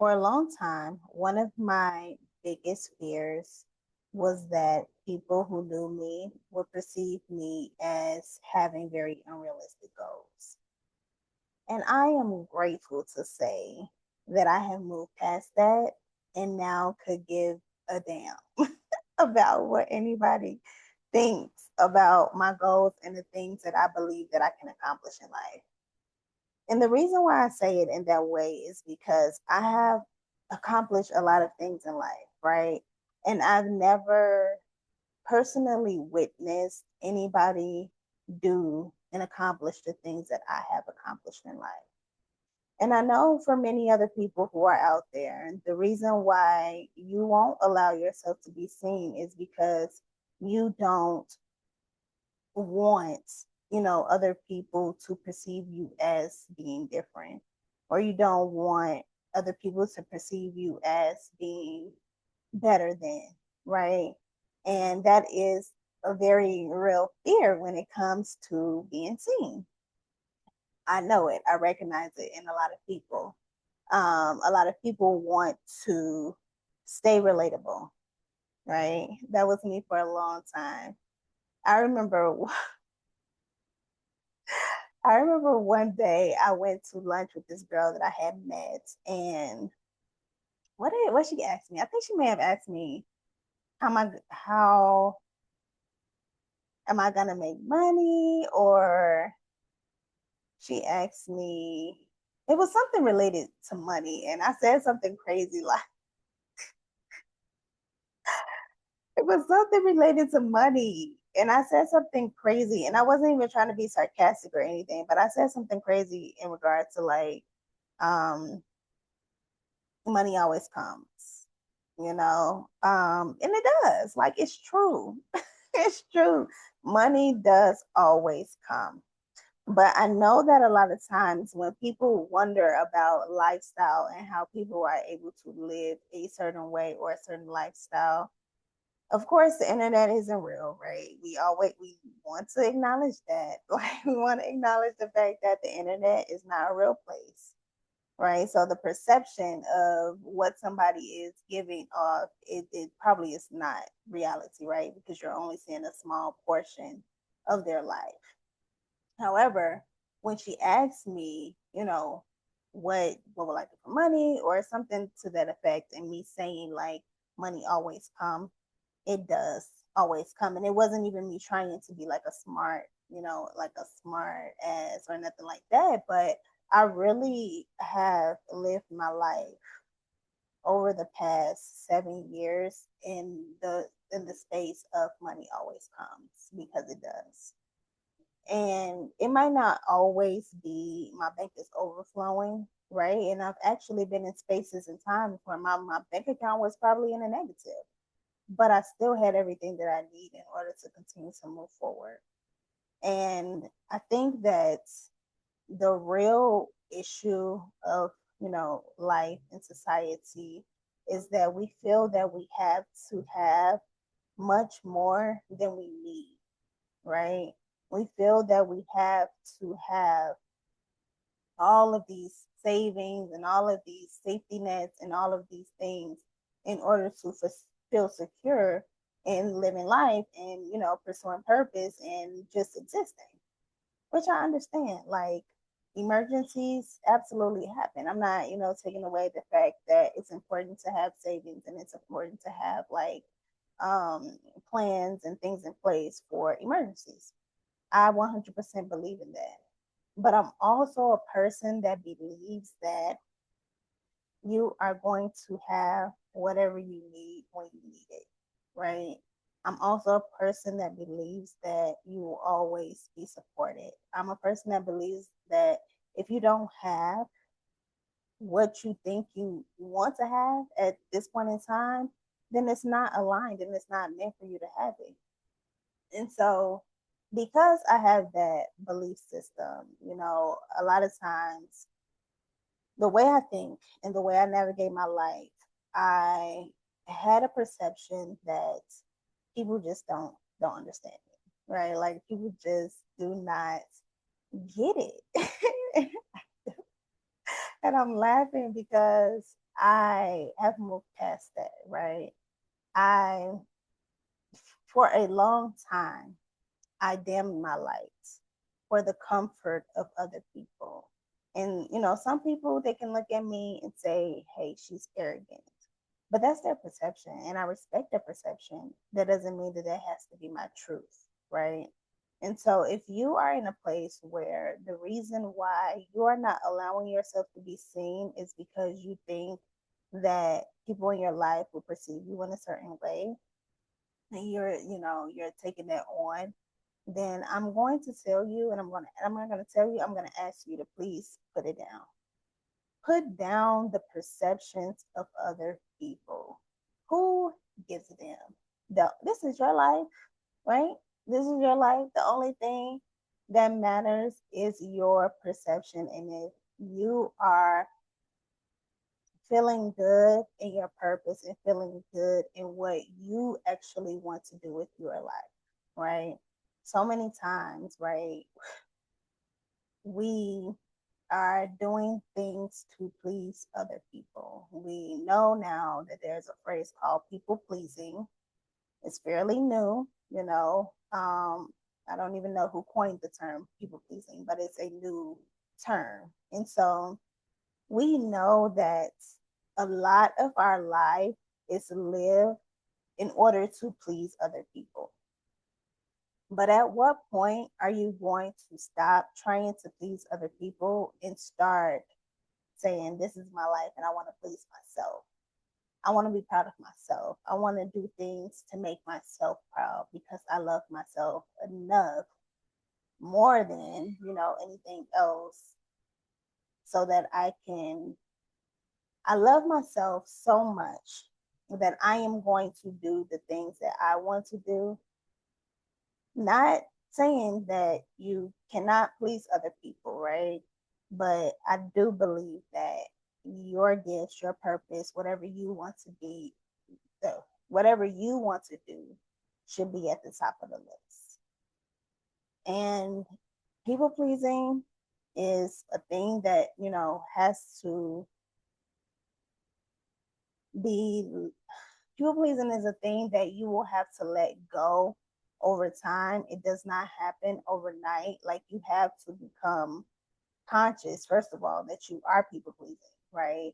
For a long time, one of my biggest fears was that people who knew me would perceive me as having very unrealistic goals. And I am grateful to say that I have moved past that and now could give a damn about what anybody thinks about my goals and the things that I believe that I can accomplish in life. And the reason why I say it in that way is because I have accomplished a lot of things in life, right? And I've never personally witnessed anybody do and accomplish the things that I have accomplished in life. And I know for many other people who are out there, and the reason why you won't allow yourself to be seen is because you don't want, other people to perceive you as being different, or you don't want other people to perceive you as being better than, right? And that is a very real fear when it comes to being seen. I know it. I recognize it in a lot of people. A lot of people want to stay relatable, right? That was me for a long time. I remember I remember one day I went to lunch with this girl that I had met, and what she asked me? I think she may have asked me how am I gonna make money, or she asked me, it was something related to money, and I said something crazy like it was something related to money. And I said something crazy, and I wasn't even trying to be sarcastic or anything, but I said something crazy in regard to like um money always comes, and it does. Like, it's true. It's true. Money does always come. But I know that a lot of times when people wonder about lifestyle and how people are able to live a certain way or a certain lifestyle, of course the internet isn't real, right? We want to acknowledge that. Like, we want to acknowledge the fact that the internet is not a real place, right? So the perception of what somebody is giving off, it probably is not reality, right? Because you're only seeing a small portion of their life. However, when she asked me, what would I do for money or something to that effect, and me saying like money always come, it does always come. And it wasn't even me trying to be like a smart, like a smart ass or nothing like that. But I really have lived my life over the past 7 years in the space of money always comes, because it does. And it might not always be my bank is overflowing, right? And I've actually been in spaces and times where my bank account was probably in a negative, but I still had everything that I need in order to continue to move forward. And I think that the real issue of, life and society is that we feel that we have to have much more than we need, right? We feel that we have to have all of these savings and all of these safety nets and all of these things in order to feel secure in living life and, pursuing purpose and just existing, which I understand. Like, emergencies absolutely happen. I'm not, taking away the fact that it's important to have savings and it's important to have like plans and things in place for emergencies. I 100% believe in that. But I'm also a person that believes that you are going to have whatever you need when you need it, right? I'm also a person that believes that you will always be supported. I'm a person that believes that if you don't have what you think you want to have at this point in time, then it's not aligned and it's not meant for you to have it. And so, because I have that belief system, a lot of times the way I think and the way I navigate my life, I had a perception that people just don't understand me, right? Like, people just do not get it. And I'm laughing because I have moved past that, right? I, for a long time, I dimmed my lights for the comfort of other people. And, some people, they can look at me and say, hey, she's arrogant. But that's their perception. And I respect their perception. That doesn't mean that that has to be my truth, right? And so if you are in a place where the reason why you are not allowing yourself to be seen is because you think that people in your life will perceive you in a certain way, and you're taking that on, then I'm going to tell you, and I'm not going to tell you, I'm going to ask you to please put it down. Put down the perceptions of other people. Who gives a damn? This is your life, right? This is your life. The only thing that matters is your perception. And if you are feeling good in your purpose and feeling good in what you actually want to do with your life, right? So many times, right, we are doing things to please other people. We know now that there's a phrase called people pleasing. It's fairly new, you know. I don't even know who coined the term people pleasing, but it's a new term. And so we know that a lot of our life is lived in order to please other people. But at what point are you going to stop trying to please other people and start saying, this is my life and I want to please myself? I want to be proud of myself. I want to do things to make myself proud because I love myself enough more than, anything else, so that I love myself so much that I am going to do the things that I want to do. Not saying that you cannot please other people, right? But I do believe that your gifts, your purpose, whatever you want to be, whatever you want to do, should be at the top of the list. And people pleasing is a thing that, has to be, people pleasing is a thing that you will have to let go over time. It does not happen overnight. Like, you have to become conscious, first of all, that you are people pleasing, right?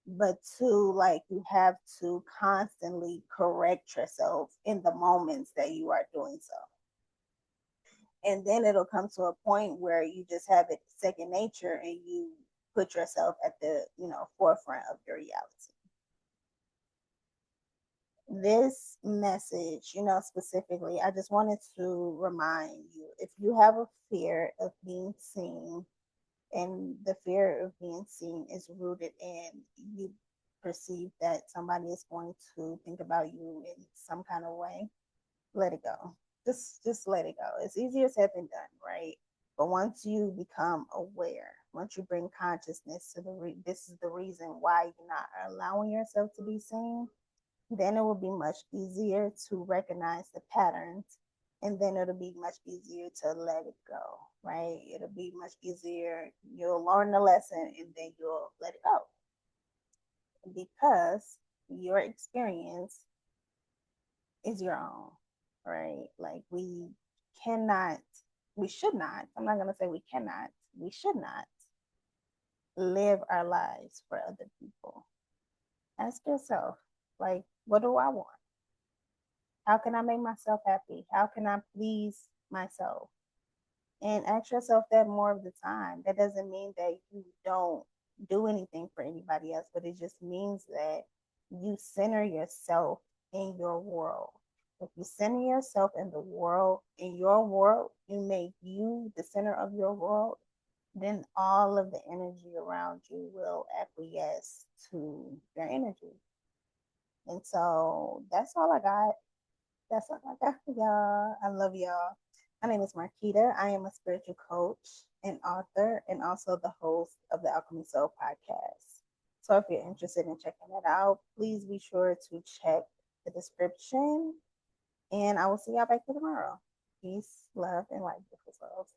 But two, like, you have to constantly correct yourself in the moments that you are doing so. And then it'll come to a point where you just have it second nature and you put yourself at the, forefront of your reality. This message, specifically, I just wanted to remind you, if you have a fear of being seen, and the fear of being seen is rooted in you perceive that somebody is going to think about you in some kind of way, let it go. Just let it go. It's easier said than done, right? But once you become aware, once you bring consciousness to this is the reason why you're not allowing yourself to be seen, then it will be much easier to recognize the patterns, and then it'll be much easier to let it go, right? It'll be much easier. You'll learn the lesson and then you'll let it go, because your experience is your own, right? Like, cannot, we should not, I'm not going to say we cannot, we should not live our lives for other people. Ask yourself, like, what do I want? How can I make myself happy? How can I please myself? And ask yourself that more of the time. That doesn't mean that you don't do anything for anybody else, but it just means that you center yourself in your world. If you center yourself in the world, in your world, you make you the center of your world, then all of the energy around you will acquiesce to your energy. And so that's all I got. That's all I got for y'all. I love y'all. My name is Marquita. I am a spiritual coach and author, and also the host of the Alchemy Soul podcast. So if you're interested in checking it out, please be sure to check the description. And I will see y'all back here tomorrow. Peace, love, and light, beautiful souls.